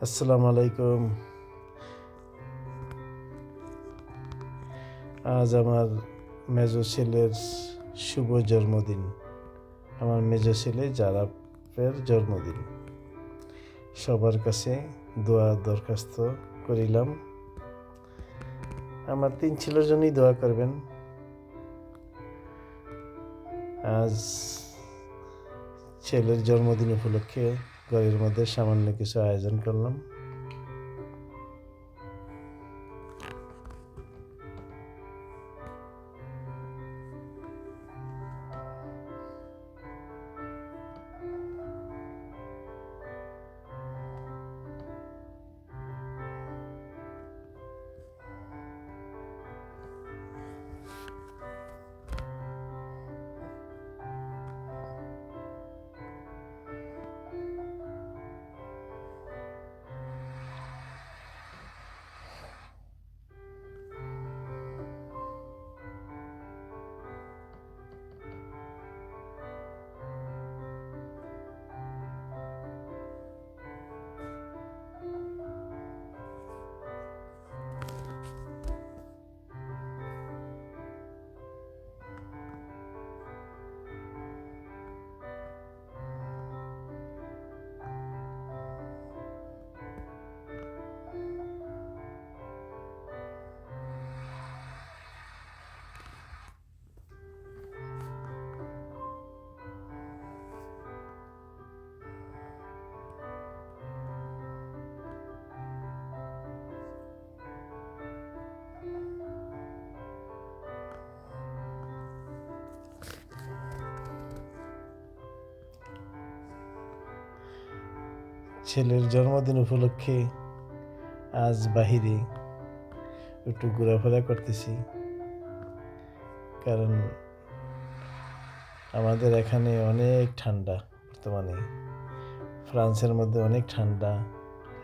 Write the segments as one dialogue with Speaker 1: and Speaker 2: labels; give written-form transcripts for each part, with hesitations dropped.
Speaker 1: আসসালামু আলাইকুম। আজ আমার মেজো ছেলের শুভ জন্মদিন। আমার মেজো ছেলে জারাফের জন্মদিন। সবার কাছে দোয়া দরখাস্ত করিলাম। আমার 3 ছেলের জন্যই দোয়া করবেন। আজ ছেলের জন্মদিন উপলক্ষে ঘরের মধ্যে সামান্য কিছু আয়োজন করলাম। ছেলের জন্মদিন উপলক্ষে আজ বাহিরে একটু ঘোরাফেরা করতেছি, কারণ আমাদের এখানে অনেক ঠান্ডা। বর্তমানে ফ্রান্সের মধ্যে অনেক ঠান্ডা।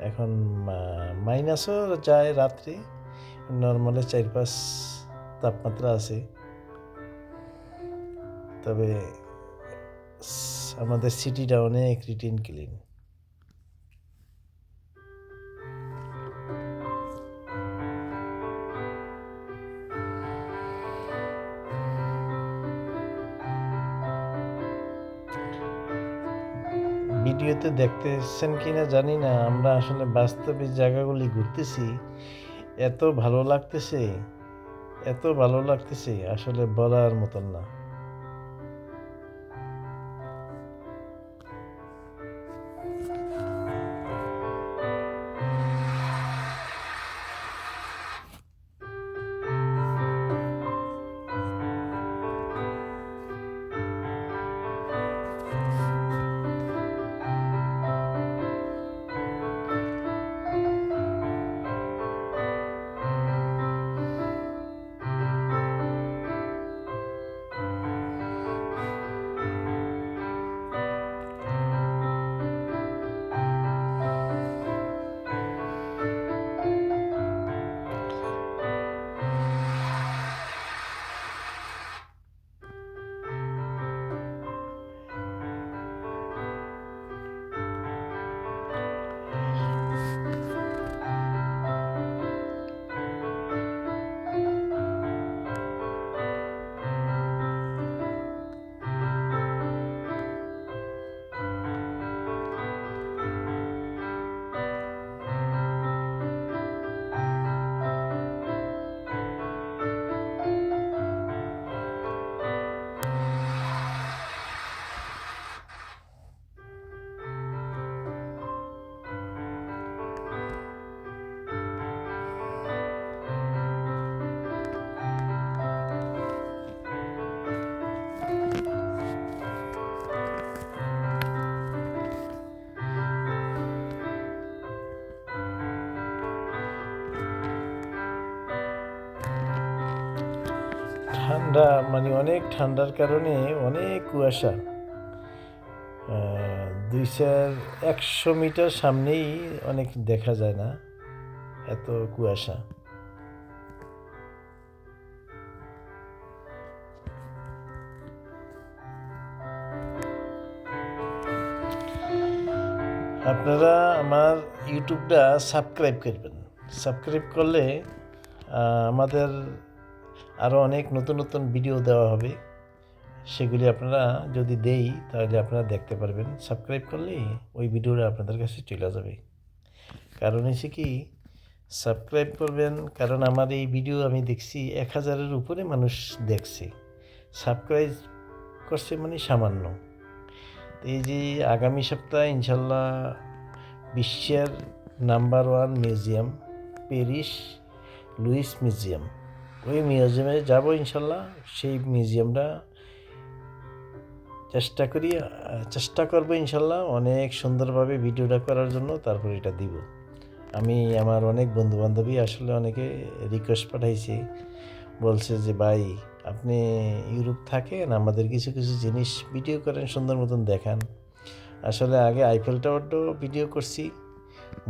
Speaker 1: এখন মাইনাসও যায় রাত্রে, নর্মালে 4-5 তাপমাত্রা আছে। তবে আমাদের সিটিটা অনেক রিটিন ক্লিন। ভিডিওতে দেখতেছেন কিনা জানি না, আমরা আসলে বাস্তবে জায়গাগুলি ঘুরতেছি, এত ভালো লাগতেছে আসলে বলার মতন না। ঠান্ডা মানে অনেক ঠান্ডার কারণে অনেক কুয়াশা। 100 মিটার সামনেই অনেক দেখা যায় না, এত কুয়াশা। আপনারা আমার ইউটিউবটা সাবস্ক্রাইব করবেন। সাবস্ক্রাইব করলে আমাদের আরও অনেক নতুন নতুন ভিডিও দেওয়া হবে, সেগুলি আপনারা যদি দেই তাহলে আপনারা দেখতে পারবেন। সাবস্ক্রাইব করলেই ওই ভিডিওটা আপনাদের কাছে চলে যাবে। কারণ হচ্ছে কি, সাবস্ক্রাইব করবেন, কারণ আমার এই ভিডিও আমি দেখছি 1000-এর উপরে মানুষ দেখছে, সাবস্ক্রাইব করছে মানে সামান্য। এই যে আগামী সপ্তাহে ইনশাল্লাহ বিশ্বের number 1 museum Paris Louis museum, ওই মিউজিয়ামে যাব ইনশাল্লাহ। সেই মিউজিয়ামটা চেষ্টা করবো ইনশাল্লাহ অনেক সুন্দরভাবে ভিডিওটা করার জন্য, তারপর এটা দিব। আমি আমার অনেক বন্ধুবান্ধবী আসলে অনেকে রিকোয়েস্ট পাঠাইছে, বলছে যে ভাই আপনি ইউরোপ থাকেন, আমাদের কিছু কিছু জিনিস ভিডিও করেন, সুন্দর মতন দেখান। আসলে আগে আইফেল টাওয়ারটাও ভিডিও করছি,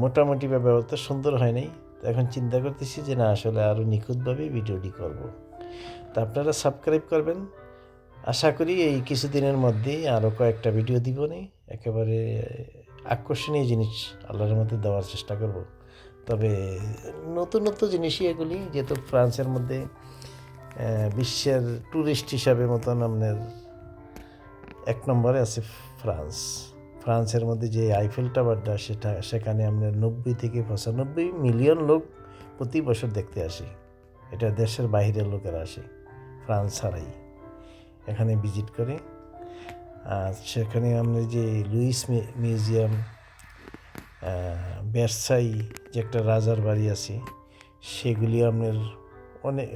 Speaker 1: মোটামুটিভাবে অত সুন্দর হয় নাই। তো এখন চিন্তা করতেছি যে না, আসলে আরও নিখুঁতভাবে ভিডিওটি করব। তা আপনারা সাবস্ক্রাইব করবেন। আশা করি এই কিছুদিনের মধ্যেই আরও কয়েকটা ভিডিও দিব নি, একেবারে আকর্ষণীয় জিনিস আল্লাহর মধ্যে দেওয়ার চেষ্টা করব। তবে নতুন নতুন জিনিসই এগুলি, যেহেতু ফ্রান্সের মধ্যে বিশ্বের ট্যুরিস্ট হিসাবে মতন আপনার 1 নম্বরে আছে ফ্রান্সের মধ্যে যে আইফেল টাওয়ারটা, সেখানে আপনার 90 থেকে 95 মিলিয়ন লোক প্রতি বছর দেখতে আসে। এটা দেশের বাইরের লোকেরা আসে, ফ্রান্স ছাড়াই এখানে ভিজিট করে। আর সেখানে আপনার যে লুইস মিউজিয়াম, ভার্সাই যে একটা রাজার বাড়ি আছে, সেগুলি আপনার অনেক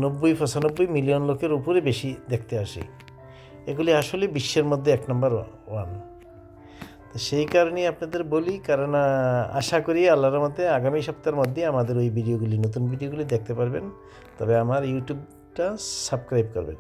Speaker 1: 90-95 মিলিয়ন লোকের উপরে বেশি দেখতে আসে। এগুলি আসলে বিশ্বের মধ্যে 1 নম্বর 1। তো সেই কারণেই আপনাদের বলি, কারণ আশা করি আল্লাহর মধ্যে আগামী সপ্তাহের মধ্যে আমাদের ওই ভিডিওগুলি, নতুন ভিডিওগুলি দেখতে পারবেন। তবে আমার ইউটিউবটা সাবস্ক্রাইব করবেন।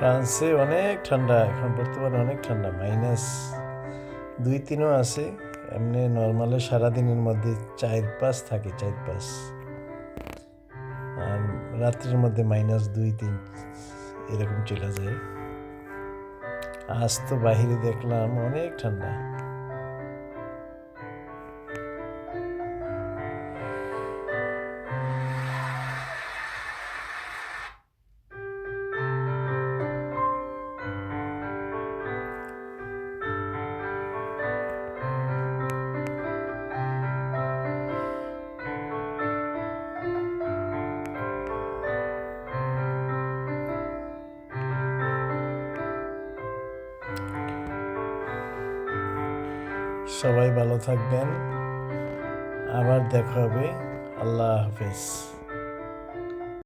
Speaker 1: ফ্রান্সে অনেক ঠান্ডা, এখন বর্তমানে অনেক ঠান্ডা, -2-3ও আছে। এমনি নর্মালে সারাদিনের মধ্যে 4-5 থাকে, 4-5, আর রাত্রের মধ্যে -2-3 এরকম চলে যায়। আজ তো বাহিরে দেখলাম অনেক ঠান্ডা। সবাই ভালো থাকবেন, আবার দেখা হবে। আল্লাহ হাফেজ।